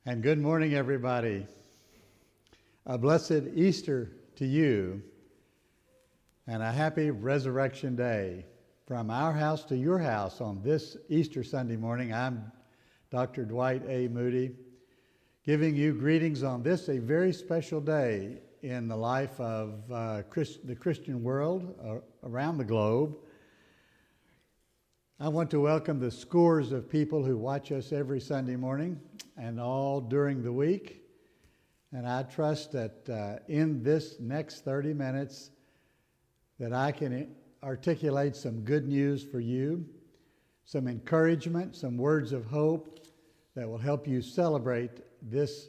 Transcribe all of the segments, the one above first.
And good morning, everybody. A blessed Easter to you and a happy Resurrection Day. From our house to your house on this Easter Sunday morning, I'm Dr. Dwight A. Moody, giving you greetings on this, a very special day in the life of the Christian world around the globe. I want to welcome the scores of people who watch us every Sunday morning and all during the week. And I trust that in this next 30 minutes that I can articulate some good news for you, some encouragement, some words of hope that will help you celebrate this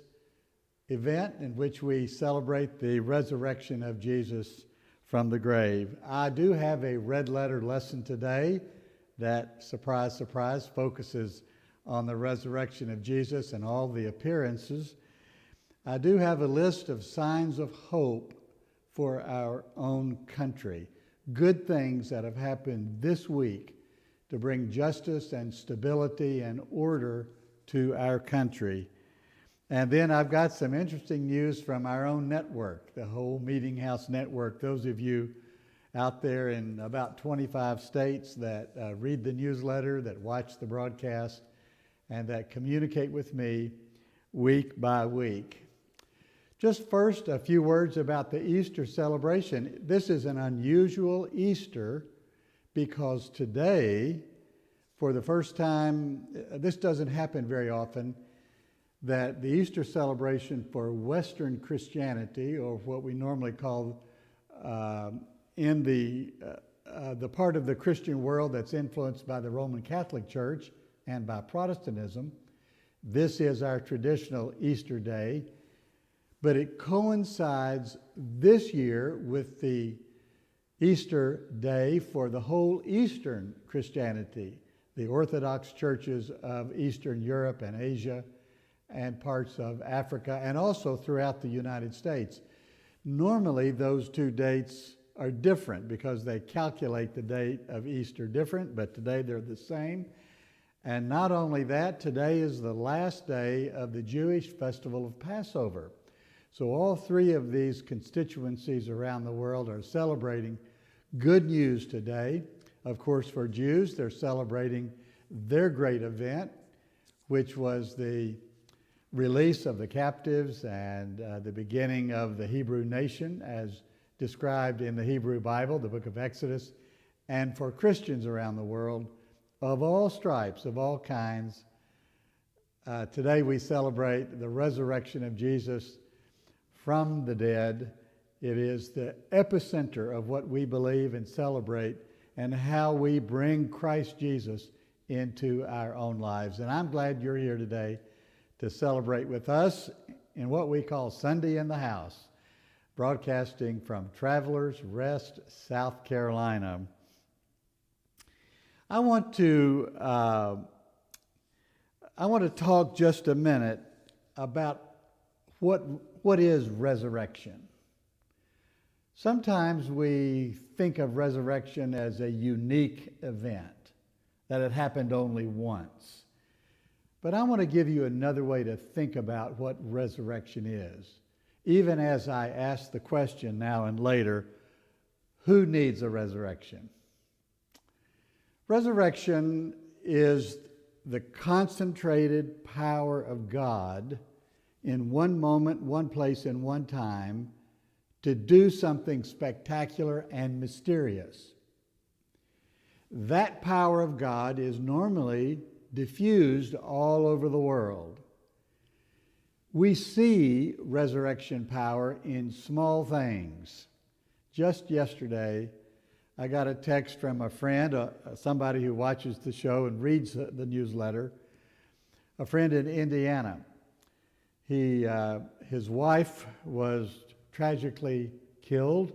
event in which we celebrate the resurrection of Jesus from the grave. I do have a red letter lesson today that, surprise, surprise, focuses on the resurrection of Jesus and all the appearances. I do have a list of signs of hope for our own country, good things that have happened this week to bring justice and stability and order to our country. And then I've got some interesting news from our own network, the whole Meeting House Network. Those of you out there in about 25 states that read the newsletter, that watch the broadcast, and that communicate with me week by week. Just first, a few words about the Easter celebration. This is an unusual Easter because today, for the first time, this doesn't happen very often, that the Easter celebration for Western Christianity, or what we normally call in the part of the Christian world that's influenced by the Roman Catholic Church and by Protestantism, this is our traditional Easter day, but it coincides this year with the Easter day for the whole Eastern Christianity, the Orthodox churches of Eastern Europe and Asia and parts of Africa, and also throughout the United States. Normally, those two dates are different because they calculate the date of Easter different, but today they're the same. And not only that, today is the last day of the Jewish festival of Passover. So all three of these constituencies around the world are celebrating good news today. Of course, for Jews, they're celebrating their great event, which was the release of the captives and the beginning of the Hebrew nation as described in the Hebrew Bible, the book of Exodus. And for Christians around the world, of all stripes, of all kinds, today we celebrate the resurrection of Jesus from the dead. It is the epicenter of what we believe and celebrate and how we bring Christ Jesus into our own lives. And I'm glad you're here today to celebrate with us in what we call Sunday in the House, broadcasting from Travelers Rest, South Carolina. I want to talk just a minute about what is resurrection. Sometimes we think of resurrection as a unique event, that it happened only once. But I want to give you another way to think about what resurrection is, even as I ask the question now and later, who needs a resurrection? Resurrection is the concentrated power of God in one moment, one place, and one time to do something spectacular and mysterious. That power of God is normally diffused all over the world. We see resurrection power in small things. Just yesterday, I got a text from a friend, somebody who watches the show and reads the newsletter, a friend in Indiana. His wife was tragically killed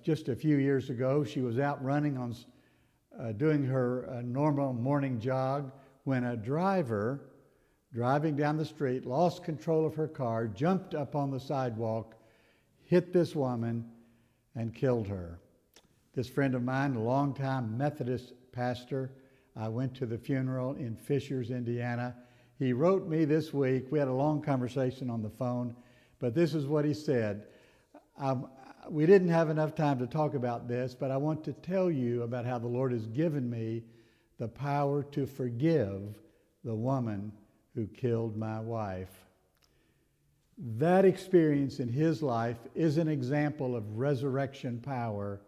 just a few years ago. She was out running on doing her normal morning jog when a driver driving down the street lost control of her car, jumped up on the sidewalk, hit this woman, and killed her. This friend of mine, a longtime Methodist pastor, I went to the funeral in Fishers, Indiana. He wrote me this week. We had a long conversation on the phone, but this is what he said. We didn't have enough time to talk about this, but I want to tell you about how the Lord has given me the power to forgive the woman who killed my wife. That experience in his life is an example of resurrection power,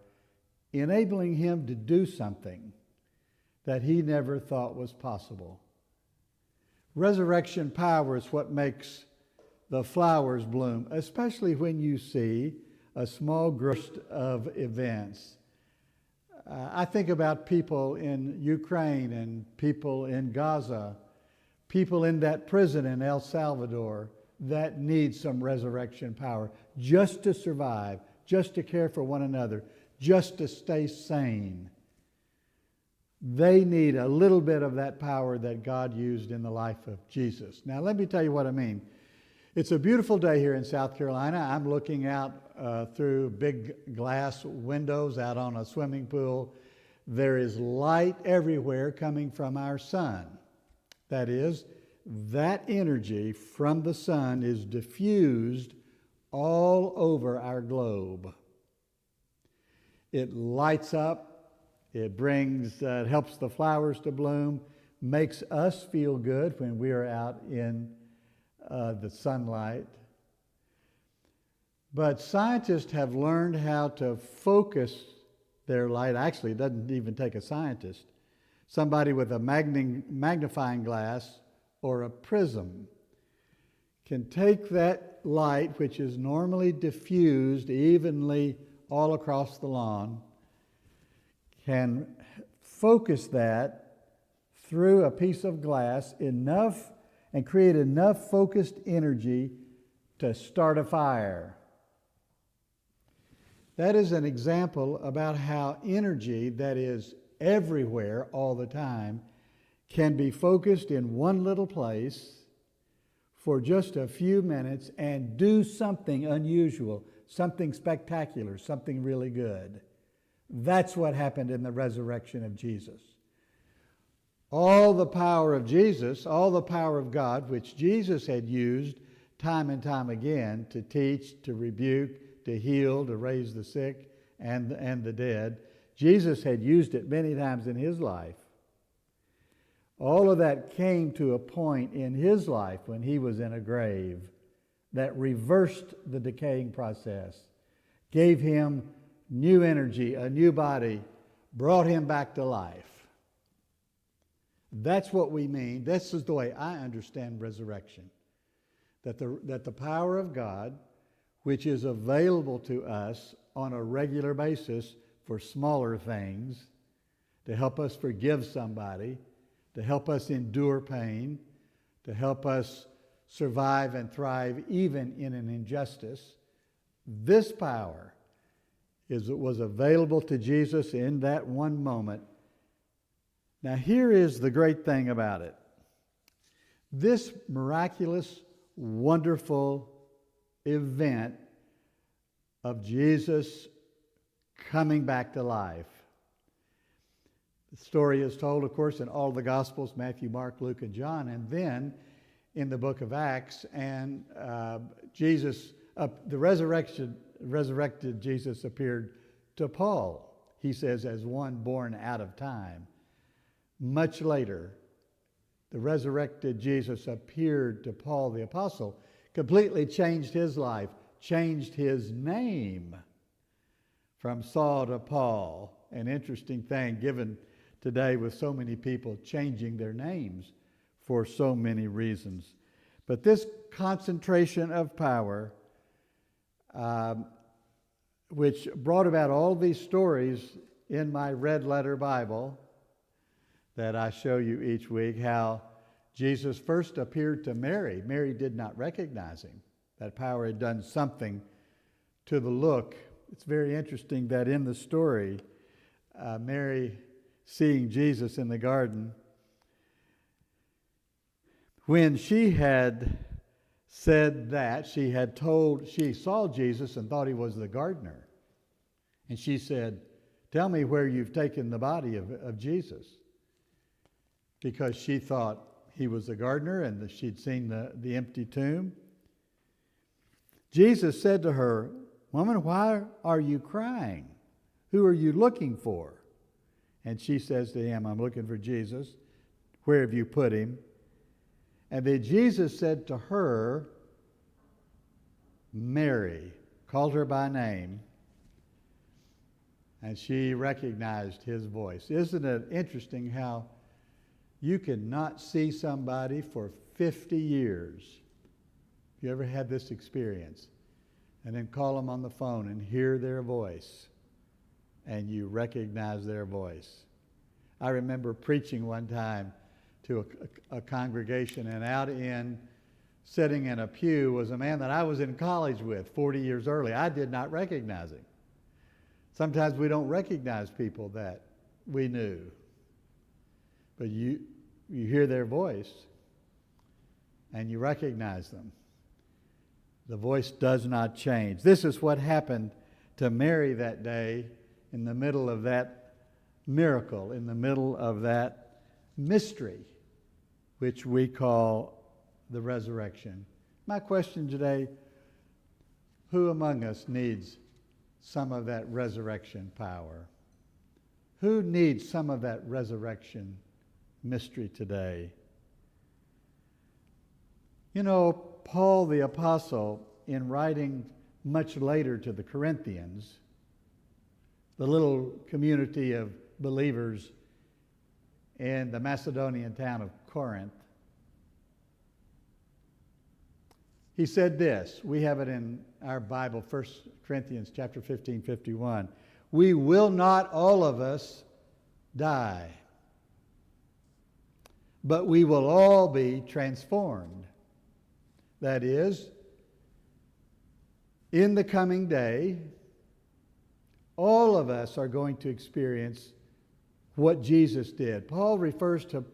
enabling him to do something that he never thought was possible. Resurrection power is what makes the flowers bloom, especially when you see a small burst of events. I think about people in Ukraine and people in Gaza, people in that prison in El Salvador that need some resurrection power just to survive, just to care for one another, just to stay sane. They need a little bit of that power that God used in the life of Jesus. Now, let me tell you what I mean. It's a beautiful day here in South Carolina. I'm looking out through big glass windows out on a swimming pool. There is light everywhere coming from our sun. That is, that energy from the sun is diffused all over our globe. It lights up. It helps the flowers to bloom, makes us feel good when we are out in the sunlight. But scientists have learned how to focus their light. Actually, it doesn't even take a scientist. Somebody with a magnifying glass or a prism can take that light, which is normally diffused evenly all across the lawn, can focus that through a piece of glass enough and create enough focused energy to start a fire. That is an example about how energy that is everywhere all the time can be focused in one little place for just a few minutes and do something unusual, something spectacular, something really good. That's what happened in the resurrection of Jesus. All the power of Jesus, all the power of God, which Jesus had used time and time again to teach, to rebuke, to heal, to raise the sick and the dead, Jesus had used it many times in his life. All of that came to a point in his life when he was in a grave that reversed the decaying process, gave him new energy, a new body, brought him back to life. That's what we mean. This is the way I understand resurrection. That the power of God, which is available to us on a regular basis for smaller things, to help us forgive somebody, to help us endure pain, to help us survive and thrive even in an injustice, this power was available to Jesus in that one moment. Now, here is the great thing about it. This miraculous, wonderful event of Jesus coming back to life. The story is told, of course, in all the Gospels, Matthew, Mark, Luke, and John, and then in the book of Acts. And Jesus, the resurrected Jesus appeared to Paul, he says, as one born out of time. Much later, the resurrected Jesus appeared to Paul the apostle, completely changed his life, changed his name from Saul to Paul. An interesting thing given today with so many people changing their names for so many reasons. But this concentration of power, which brought about all these stories in my red letter Bible that I show you each week, how Jesus first appeared to Mary. Mary did not recognize him. That power had done something to the look. It's very interesting that in the story, Mary seeing Jesus in the garden, when she had said that, she saw Jesus and thought he was the gardener. And she said, "Tell me where you've taken the body of Jesus." Because she thought He was a gardener, and she'd seen the empty tomb. Jesus said to her, "Woman, why are you crying? Who are you looking for?" And she says to him, "I'm looking for Jesus. Where have you put him?" And then Jesus said to her, "Mary," called her by name, and she recognized his voice. Isn't it interesting how you can not see somebody for 50 years? You ever had this experience? And then call them on the phone and hear their voice, and you recognize their voice. I remember preaching one time to a congregation, and sitting in a pew was a man that I was in college with 40 years early. I did not recognize him. Sometimes we don't recognize people that we knew. But you hear their voice and you recognize them. The voice does not change. This is what happened to Mary that day in the middle of that miracle, in the middle of that mystery, which we call the resurrection. My question today, who among us needs some of that resurrection power? Who needs some of that resurrection mystery today? You know, Paul the Apostle, in writing much later to the Corinthians, the little community of believers in the Macedonian town of Corinth, he said this. We have it in our Bible, 1 Corinthians chapter 15, 51. We will not all of us die, but we will all be transformed. That is, in the coming day, all of us are going to experience what Jesus did. Paul refers to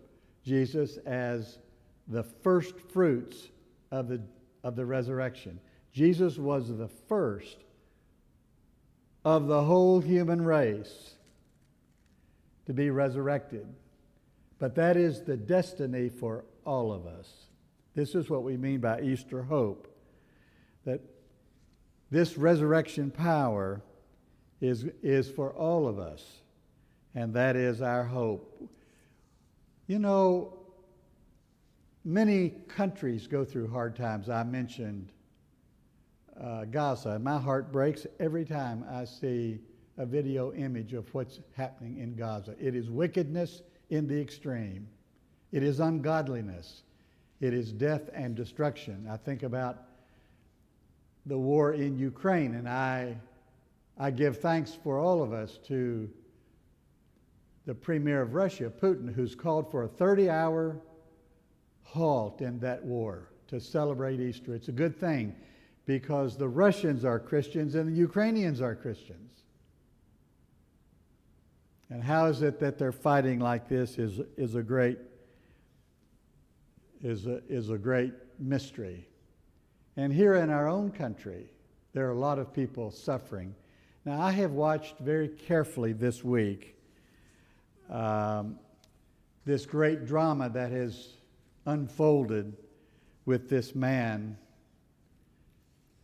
Jesus as the first fruits of the resurrection. Jesus was the first of the whole human race to be resurrected. But that is the destiny for all of us. This is what we mean by Easter hope, that this resurrection power is for all of us, and that is our hope. You know, many countries go through hard times. I mentioned Gaza. My heart breaks every time I see a video image of what's happening in Gaza. It is wickedness in the extreme. It is ungodliness. It is death and destruction. I think about the war in Ukraine, and I give thanks for all of us to the Premier of Russia, Putin, who's called for a 30-hour halt in that war to celebrate Easter. It's a good thing because the Russians are Christians and the Ukrainians are Christians. And how is it that they're fighting like this is a great mystery. And here in our own country, there are a lot of people suffering. Now, I have watched very carefully this week this great drama that has unfolded with this man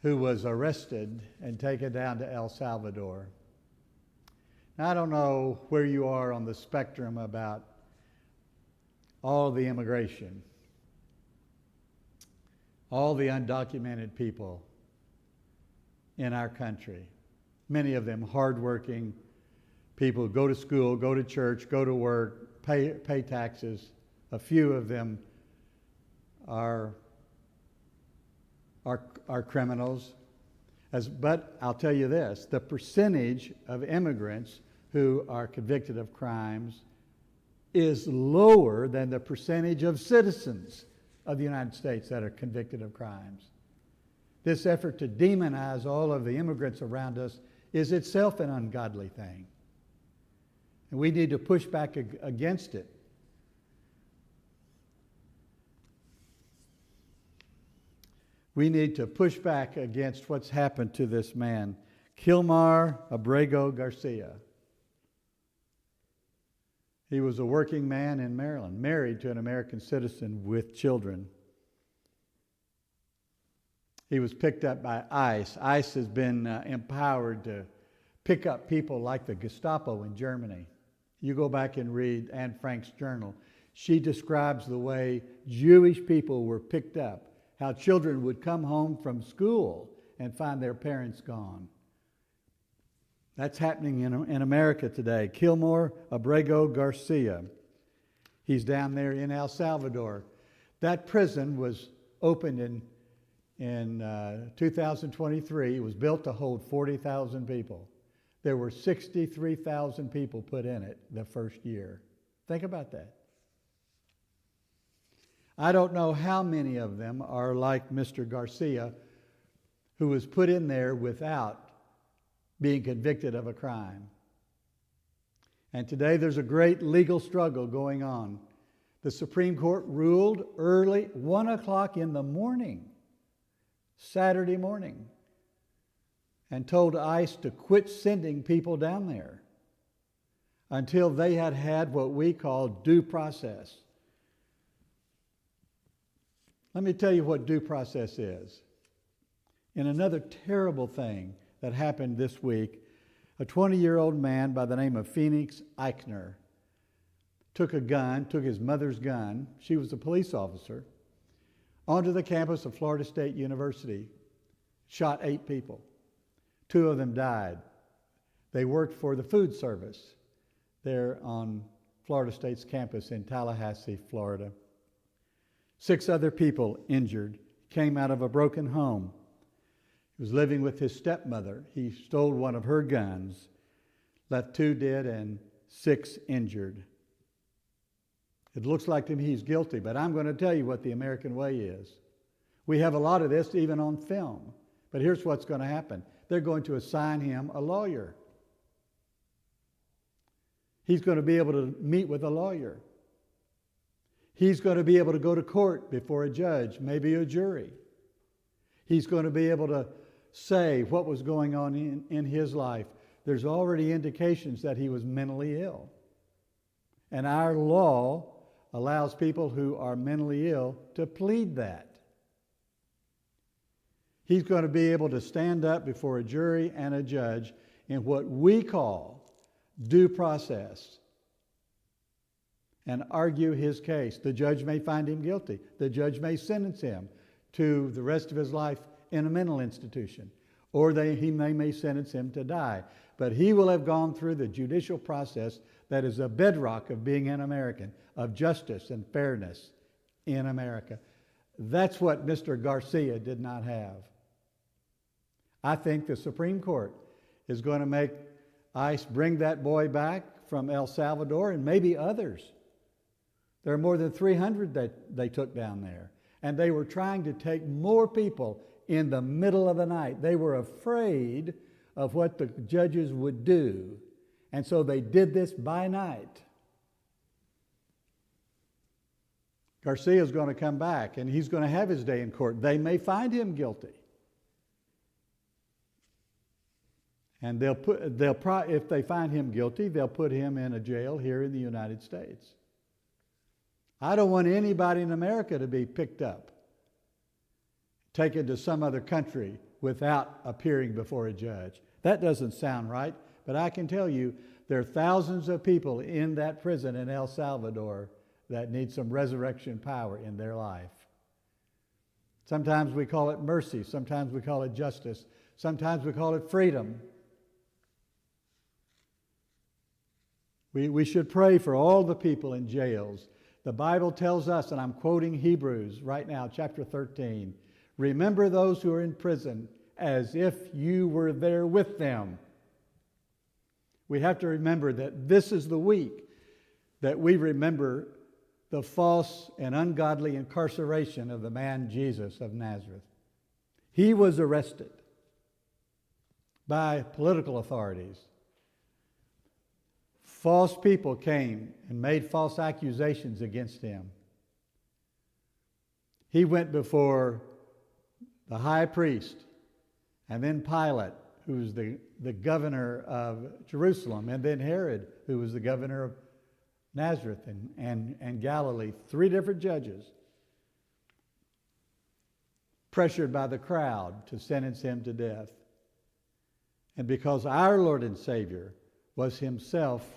who was arrested and taken down to El Salvador. Now, I don't know where you are on the spectrum about all the immigration, all the undocumented people in our country. Many of them hardworking people, go to school, go to church, go to work, pay taxes. A few of them are criminals. But I'll tell you this, the percentage of immigrants who are convicted of crimes is lower than the percentage of citizens of the United States that are convicted of crimes. This effort to demonize all of the immigrants around us is itself an ungodly thing. And we need to push back against it. We need to push back against what's happened to this man, Kilmar Abrego Garcia. He was a working man in Maryland, married to an American citizen with children. He was picked up by ICE. ICE has been empowered to pick up people like the Gestapo in Germany. You go back and read Anne Frank's journal. She describes the way Jewish people were picked up, how children would come home from school and find their parents gone. That's happening in America today. Kilmore Abrego Garcia, he's down there in El Salvador. That prison was opened in 2023. It was built to hold 40,000 people. There were 63,000 people put in it the first year. Think about that. I don't know how many of them are like Mr. Garcia, who was put in there without being convicted of a crime. And today there's a great legal struggle going on. The Supreme Court ruled early, 1 o'clock in the morning, Saturday morning, and told ICE to quit sending people down there until they had had what we call due process. Let me tell you what due process is. In another terrible thing that happened this week, a 20-year-old man by the name of Phoenix Eichner took his mother's gun, she was a police officer, onto the campus of Florida State University, shot 8 people. 2 of them died. They worked for the food service there on Florida State's campus in Tallahassee, Florida. 6 other people injured, came out of a broken home. He was living with his stepmother. He stole one of her guns, left 2 dead and 6 injured. It looks like to me he's guilty, but I'm going to tell you what the American way is. We have a lot of this even on film, but here's what's going to happen. They're going to assign him a lawyer. He's going to be able to meet with a lawyer. He's going to be able to go to court before a judge, maybe a jury. He's going to be able to say what was going on in his life. There's already indications that he was mentally ill. And our law allows people who are mentally ill to plead that. He's going to be able to stand up before a jury and a judge in what we call due process and argue his case. The judge may find him guilty. The judge may sentence him to the rest of his life in a mental institution, or he may sentence him to die. But he will have gone through the judicial process that is a bedrock of being an American, of justice and fairness in America. That's what Mr. Garcia did not have. I think the Supreme Court is going to make ICE bring that boy back from El Salvador and maybe others. There are more than 300 that they took down there. And they were trying to take more people in the middle of the night. They were afraid of what the judges would do. And so they did this by night. Garcia is going to come back and he's going to have his day in court. They may find him guilty. And if they find him guilty, they'll put him in a jail here in the United States. I don't want anybody in America to be picked up, taken to some other country without appearing before a judge. That doesn't sound right, but I can tell you there are thousands of people in that prison in El Salvador that need some resurrection power in their life. Sometimes we call it mercy, sometimes we call it justice, sometimes we call it freedom. We should pray for all the people in jails. The Bible tells us, and I'm quoting Hebrews right now, chapter 13, remember those who are in prison as if you were there with them. We have to remember that this is the week that we remember the false and ungodly incarceration of the man Jesus of Nazareth. He was arrested by political authorities. False people came and made false accusations against him. He went before the high priest and then Pilate, who was the governor of Jerusalem, and then Herod, who was the governor Nazareth and Galilee, 3 different judges, pressured by the crowd to sentence him to death. And because our Lord and Savior was himself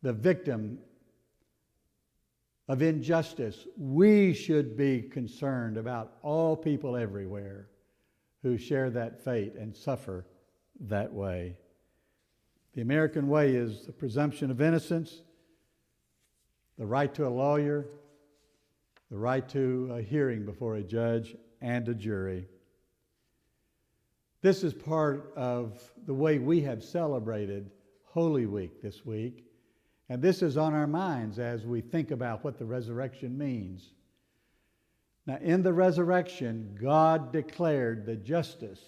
the victim of injustice, we should be concerned about all people everywhere who share that fate and suffer that way. The American way is the presumption of innocence, the right to a lawyer, the right to a hearing before a judge and a jury. This is part of the way we have celebrated Holy Week this week, and this is on our minds as we think about what the resurrection means. Now, in the resurrection, God declared the justice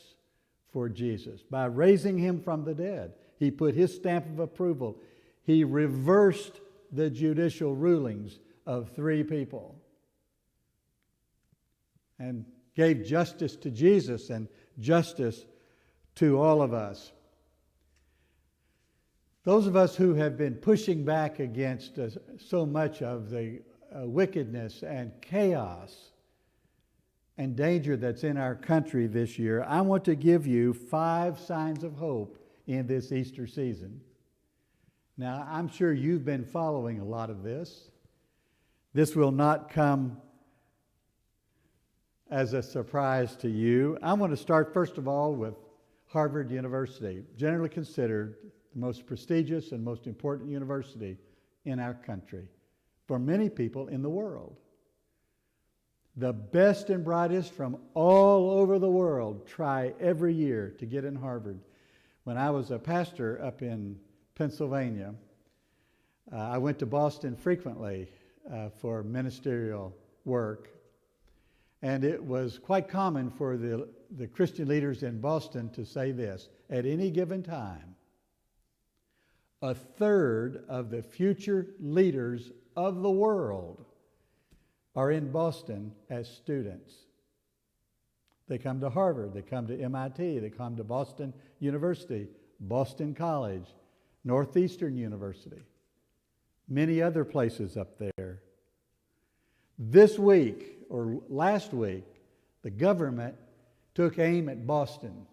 for Jesus by raising him from the dead. He put his stamp of approval. He reversed the judicial rulings of 3 people and gave justice to Jesus and justice to all of us. Those of us who have been pushing back against so much of the wickedness and chaos and danger that's in our country this year, I want to give you 5 signs of hope in this Easter season. Now, I'm sure you've been following a lot of this. This will not come as a surprise to you. I want to start, first of all, with Harvard University, generally considered the most prestigious and most important university in our country, for many people in the world. The best and brightest from all over the world try every year to get in Harvard. When I was a pastor up in Pennsylvania, I went to Boston frequently for ministerial work. And it was quite common for the Christian leaders in Boston to say this: at any given time, 1/3 of the future leaders of the world are in Boston as students. They come to Harvard, they come to MIT, they come to Boston University, Boston College, Northeastern University, many other places up there. This week, or last week, the government took aim at Boston.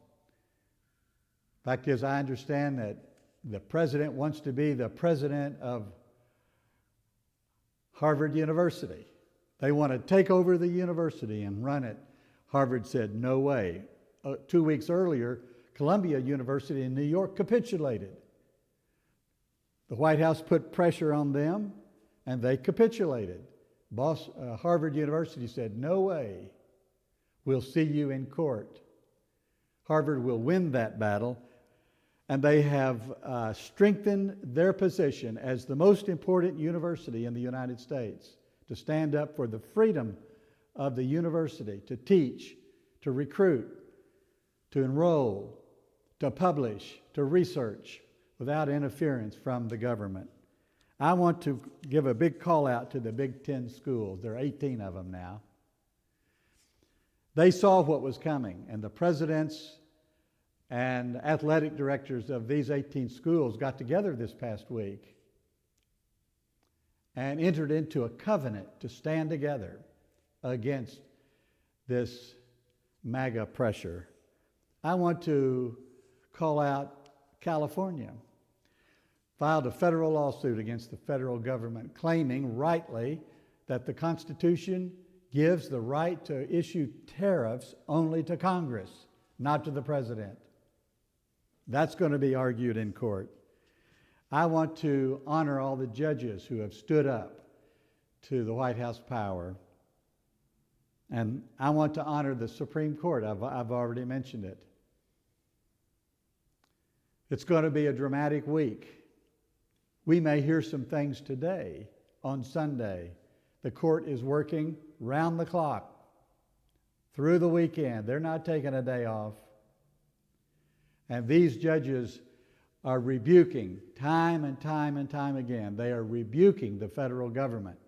Fact is, I understand that the president wants to be the president of Harvard University. They want to take over the university and run it. Harvard said, no way. 2 weeks earlier, Columbia University in New York capitulated. The White House put pressure on them, and they capitulated. Harvard University said, no way, we'll see you in court. Harvard will win that battle, and they have strengthened their position as the most important university in the United States to stand up for the freedom of the university to teach, to recruit, to enroll, to publish, to research without interference from the government. I want to give a big call out to the Big Ten schools. There are 18 of them now. They saw what was coming, and the presidents and athletic directors of these 18 schools got together this past week and entered into a covenant to stand together against this MAGA pressure. I want to call out California. Filed a federal lawsuit against the federal government, claiming rightly that the Constitution gives the right to issue tariffs only to Congress, not to the president. That's going to be argued in court. I want to honor all the judges who have stood up to the White House power. And I want to honor the Supreme Court. I've already mentioned it. It's going to be a dramatic week. We may hear some things today on Sunday. The court is working round the clock through the weekend. They're not taking a day off. And these judges are rebuking time and time and time again. They are rebuking the federal government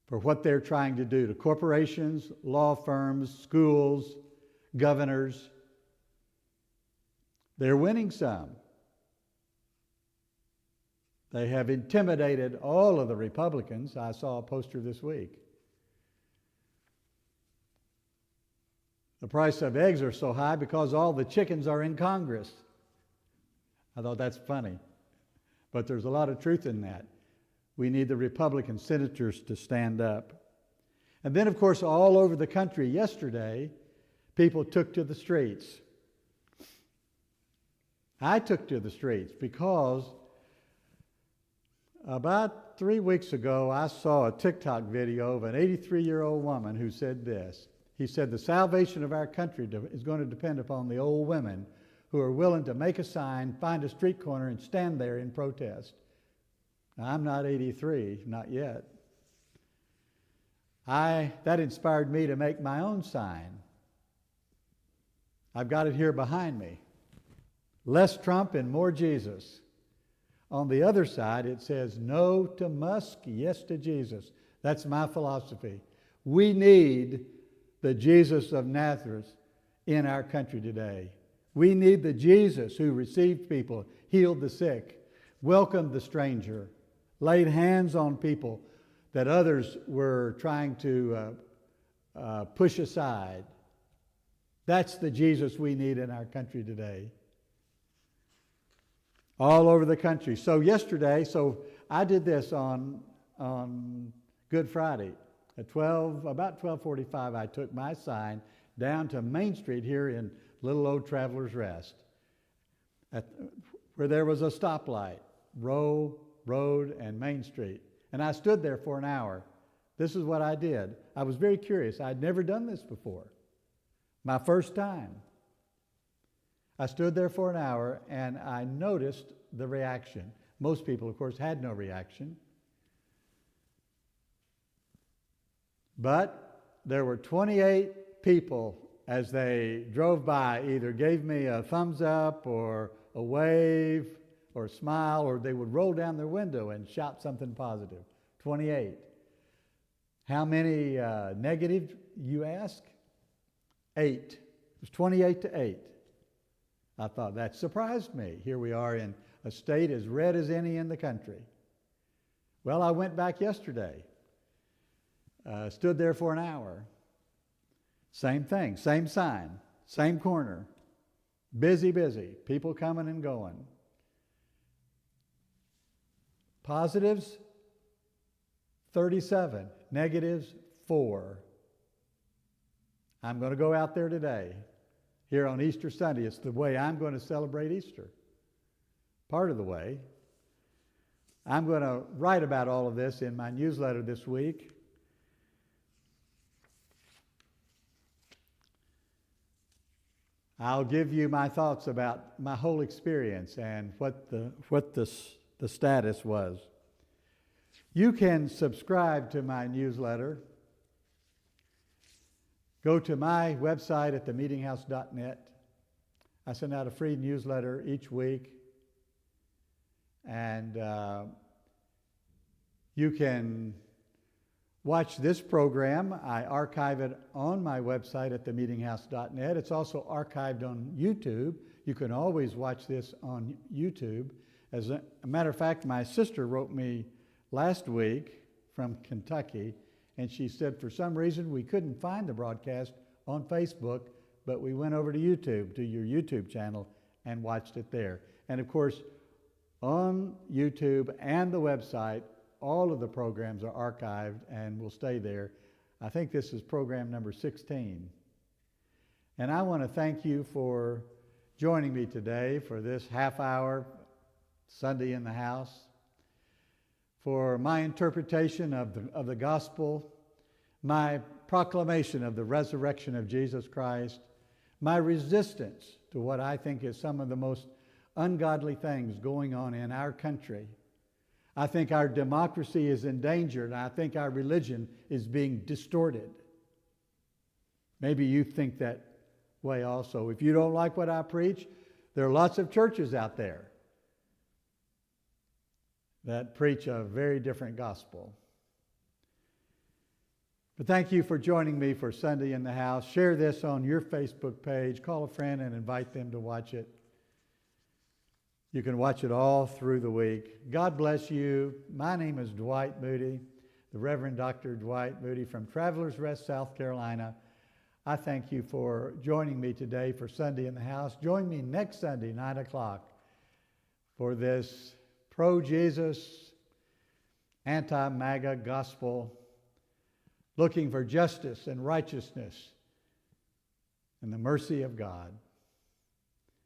for what they're trying to do to corporations, law firms, schools, governors. They're winning some. They have intimidated all of the Republicans. I saw a poster this week. The price of eggs are so high because all the chickens are in Congress. I thought that's funny. But there's a lot of truth in that. We need the Republican senators to stand up. And then, of course, all over the country yesterday, people took to the streets. I took to the streets because about 3 weeks ago, I saw a TikTok video of an 83-year-old woman who said this. He said, the salvation of our country is going to depend upon the old women who are willing to make a sign, find a street corner, and stand there in protest. Now, I'm not 83, not yet. That inspired me to make my own sign. I've got it here behind me. Less Trump and more Jesus. On the other side, it says, no to Musk, yes to Jesus. That's my philosophy. We need the Jesus of Nazareth in our country today. We need the Jesus who received people, healed the sick, welcomed the stranger, laid hands on people that others were trying to push aside. That's the Jesus we need in our country today. All over the country. So yesterday, I did this on Good Friday. At about 12:45, I took my sign down to Main Street here in Little Old Traveler's Rest, where there was a stoplight, Row, Road, and Main Street. And I stood there for an hour. This is what I did. I was very curious. I'd never done this before. My first time. I stood there for an hour and I noticed the reaction. Most people, of course, had no reaction. But there were 28 people as they drove by, either gave me a thumbs up or a wave or a smile, or they would roll down their window and shout something positive. 28. How many negative, you ask? 8. It was 28 to 8. I thought that surprised me. Here we are in a state as red as any in the country. Well, I went back yesterday. Stood there for an hour. Same thing, same sign, same corner. Busy, busy. People coming and going. Positives, 37. Negatives, 4. I'm going to go out there today. Here on Easter Sunday, it's the way I'm going to celebrate Easter. Part of the way. I'm going to write about all of this in my newsletter this week. I'll give you my thoughts about my whole experience and what the status was. You can subscribe to my newsletter. Go to my website at themeetinghouse.net. I send out a free newsletter each week. And you can watch this program. I archive it on my website at themeetinghouse.net. It's also archived on YouTube. You can always watch this on YouTube. As a matter of fact, my sister wrote me last week from Kentucky, and she said for some reason we couldn't find the broadcast on Facebook, but we went over to YouTube, to your YouTube channel, and watched it there. And of course, on YouTube and the website, all of the programs are archived and will stay there. I think this is program number 16. And I want to thank you for joining me today for this half-hour Sunday in the House, for my interpretation of the gospel, my proclamation of the resurrection of Jesus Christ, my resistance to what I think is some of the most ungodly things going on in our country. I think our democracy is endangered, and I think our religion is being distorted. Maybe you think that way also. If you don't like what I preach, there are lots of churches out there that preach a very different gospel. But thank you for joining me for Sunday in the House. Share this on your Facebook page. Call a friend and invite them to watch it. You can watch it all through the week. God bless you. My name is Dwight Moody, the Reverend Dr. Dwight Moody from Travelers Rest, South Carolina. I thank you for joining me today for Sunday in the House. Join me next Sunday, 9 o'clock, for this pro-Jesus, anti-MAGA gospel, looking for justice and righteousness and the mercy of God.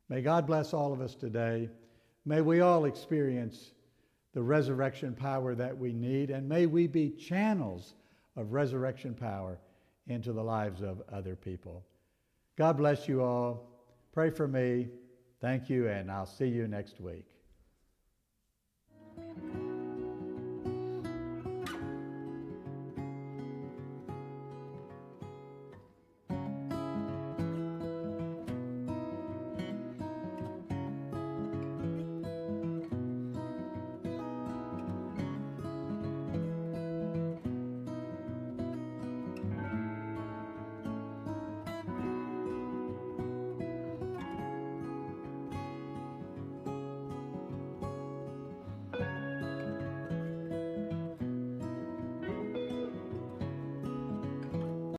May God bless all of us today. May we all experience the resurrection power that we need, and may we be channels of resurrection power into the lives of other people. God bless you all. Pray for me. Thank you, and I'll see you next week.